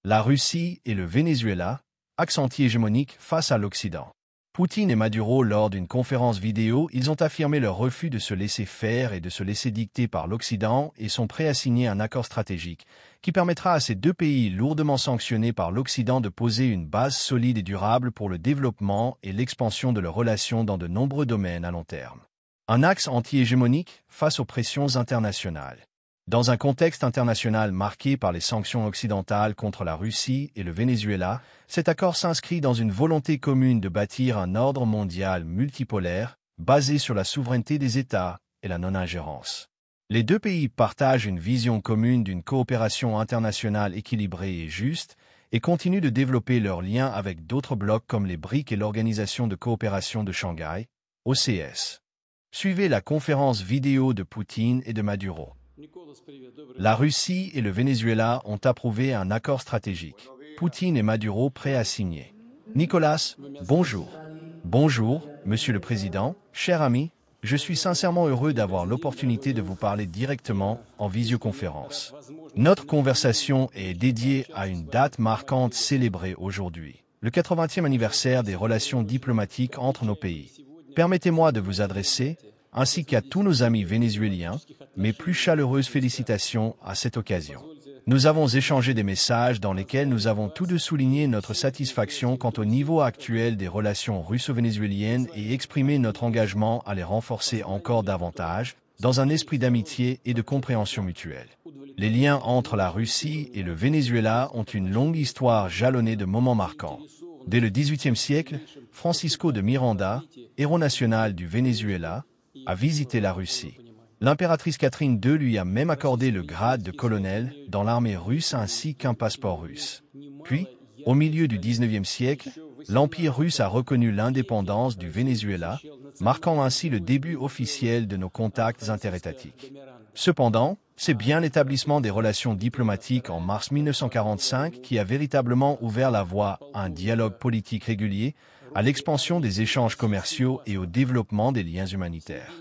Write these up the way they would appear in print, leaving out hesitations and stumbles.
La Russie et le Venezuela, axe anti-hégémonique face à l'Occident. Poutine et Maduro, lors d'une conférence vidéo, ils ont affirmé leur refus de se laisser faire et de se laisser dicter par l'Occident et sont prêts à signer un accord stratégique qui permettra à ces deux pays lourdement sanctionnés par l'Occident de poser une base solide et durable pour le développement et l'expansion de leurs relations dans de nombreux domaines à long terme. Un axe anti-hégémonique face aux pressions internationales. Dans un contexte international marqué par les sanctions occidentales contre la Russie et le Venezuela, cet accord s'inscrit dans une volonté commune de bâtir un ordre mondial multipolaire, basé sur la souveraineté des États et la non-ingérence. Les deux pays partagent une vision commune d'une coopération internationale équilibrée et juste, et continuent de développer leurs liens avec d'autres blocs comme les BRICS et l'Organisation de coopération de Shanghai, OCS. Suivez la conférence vidéo de Poutine et de Maduro. La Russie et le Venezuela ont approuvé un accord stratégique. Poutine et Maduro prêts à signer. Nicolas, bonjour. Bonjour, Monsieur le Président, cher ami, je suis sincèrement heureux d'avoir l'opportunité de vous parler directement en visioconférence. Notre conversation est dédiée à une date marquante célébrée aujourd'hui, le 80e anniversaire des relations diplomatiques entre nos pays. Permettez-moi de vous adresser, ainsi qu'à tous nos amis vénézuéliens, mes plus chaleureuses félicitations à cette occasion. Nous avons échangé des messages dans lesquels nous avons tous deux souligné notre satisfaction quant au niveau actuel des relations russo-vénézuéliennes et exprimé notre engagement à les renforcer encore davantage, dans un esprit d'amitié et de compréhension mutuelle. Les liens entre la Russie et le Venezuela ont une longue histoire jalonnée de moments marquants. Dès le XVIIIe siècle, Francisco de Miranda, héros national du Venezuela, a visité la Russie. L'impératrice Catherine II lui a même accordé le grade de colonel dans l'armée russe ainsi qu'un passeport russe. Puis, au milieu du XIXe siècle, l'Empire russe a reconnu l'indépendance du Venezuela, marquant ainsi le début officiel de nos contacts interétatiques. Cependant, c'est bien l'établissement des relations diplomatiques en mars 1945 qui a véritablement ouvert la voie à un dialogue politique régulier, à l'expansion des échanges commerciaux et au développement des liens humanitaires.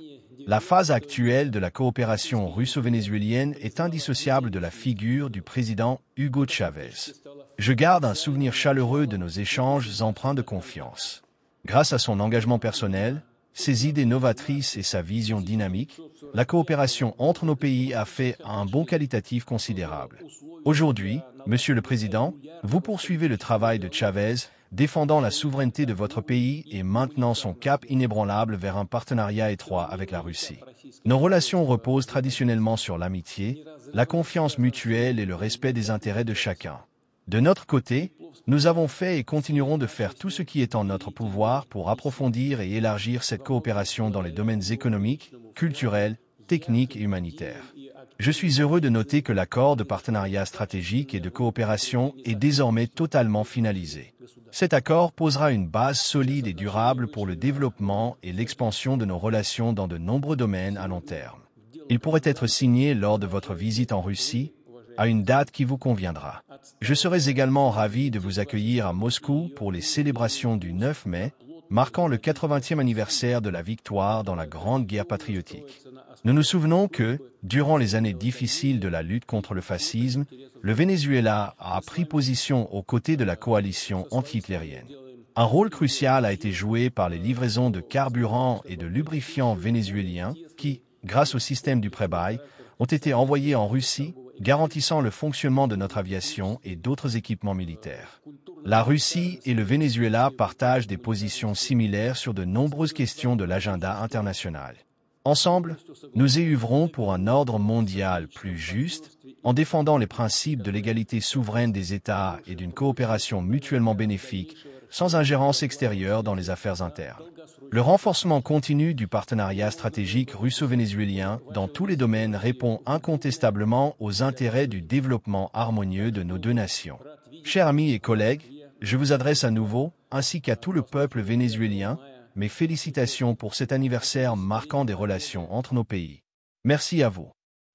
La phase actuelle de la coopération russo-vénézuélienne est indissociable de la figure du président Hugo Chavez. Je garde un souvenir chaleureux de nos échanges empreints de confiance. Grâce à son engagement personnel, ses idées novatrices et sa vision dynamique, la coopération entre nos pays a fait un bond qualitatif considérable. Aujourd'hui, Monsieur le Président, vous poursuivez le travail de Chavez, défendant la souveraineté de votre pays et maintenant son cap inébranlable vers un partenariat étroit avec la Russie. Nos relations reposent traditionnellement sur l'amitié, la confiance mutuelle et le respect des intérêts de chacun. De notre côté, nous avons fait et continuerons de faire tout ce qui est en notre pouvoir pour approfondir et élargir cette coopération dans les domaines économiques, culturels, techniques et humanitaires. Je suis heureux de noter que l'accord de partenariat stratégique et de coopération est désormais totalement finalisé. Cet accord posera une base solide et durable pour le développement et l'expansion de nos relations dans de nombreux domaines à long terme. Il pourrait être signé lors de votre visite en Russie, à une date qui vous conviendra. Je serai également ravi de vous accueillir à Moscou pour les célébrations du 9 mai, marquant le 80e anniversaire de la victoire dans la Grande Guerre patriotique. Nous nous souvenons que, durant les années difficiles de la lutte contre le fascisme, le Venezuela a pris position aux côtés de la coalition anti-hitlérienne. Un rôle crucial a été joué par les livraisons de carburant et de lubrifiants vénézuéliens qui, grâce au système du prêt-bail, ont été envoyés en Russie, garantissant le fonctionnement de notre aviation et d'autres équipements militaires. La Russie et le Venezuela partagent des positions similaires sur de nombreuses questions de l'agenda international. Ensemble, nous œuvrons pour un ordre mondial plus juste, en défendant les principes de l'égalité souveraine des États et d'une coopération mutuellement bénéfique, sans ingérence extérieure dans les affaires internes. Le renforcement continu du partenariat stratégique russo-vénézuélien dans tous les domaines répond incontestablement aux intérêts du développement harmonieux de nos deux nations. Chers amis et collègues, je vous adresse à nouveau, ainsi qu'à tout le peuple vénézuélien, mes félicitations pour cet anniversaire marquant des relations entre nos pays. Merci à vous.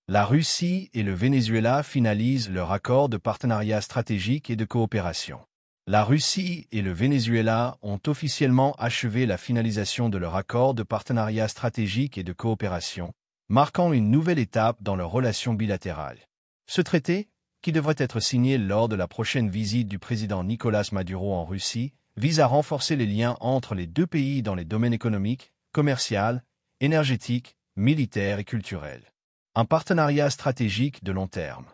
La Russie et le Venezuela finalisent leur accord de partenariat stratégique et de coopération. La Russie et le Venezuela ont officiellement achevé la finalisation de leur accord de partenariat stratégique et de coopération, marquant une nouvelle étape dans leurs relations bilatérales. Ce traité, qui devrait être signé lors de la prochaine visite du président Nicolás Maduro en Russie, vise à renforcer les liens entre les deux pays dans les domaines économiques, commercial, énergétique, militaire et culturel. Un partenariat stratégique de long terme.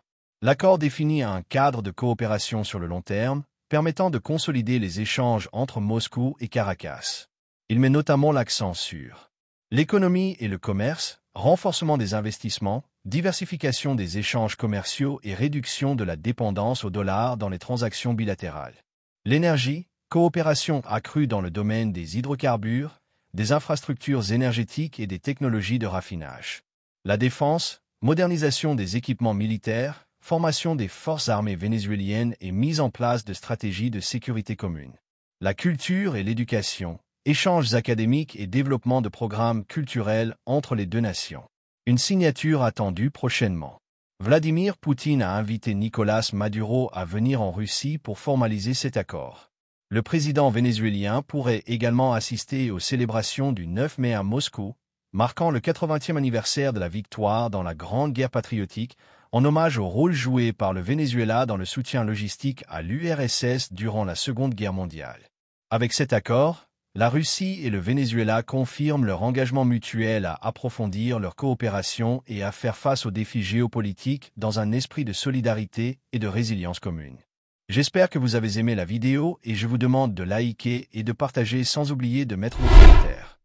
L'accord définit un cadre de coopération sur le long terme, permettant de consolider les échanges entre Moscou et Caracas. Il met notamment l'accent sur l'économie et le commerce, renforcement des investissements, diversification des échanges commerciaux et réduction de la dépendance au dollar dans les transactions bilatérales. L'énergie, coopération accrue dans le domaine des hydrocarbures, des infrastructures énergétiques et des technologies de raffinage. La défense, modernisation des équipements militaires, formation des forces armées vénézuéliennes et mise en place de stratégies de sécurité communes. La culture et l'éducation, échanges académiques et développement de programmes culturels entre les deux nations. Une signature attendue prochainement. Vladimir Poutine a invité Nicolás Maduro à venir en Russie pour formaliser cet accord. Le président vénézuélien pourrait également assister aux célébrations du 9 mai à Moscou, marquant le 80e anniversaire de la victoire dans la Grande Guerre patriotique, en hommage au rôle joué par le Venezuela dans le soutien logistique à l'URSS durant la Seconde Guerre mondiale. Avec cet accord, la Russie et le Venezuela confirment leur engagement mutuel à approfondir leur coopération et à faire face aux défis géopolitiques dans un esprit de solidarité et de résilience commune. J'espère que vous avez aimé la vidéo et je vous demande de liker et de partager sans oublier de mettre vos commentaires.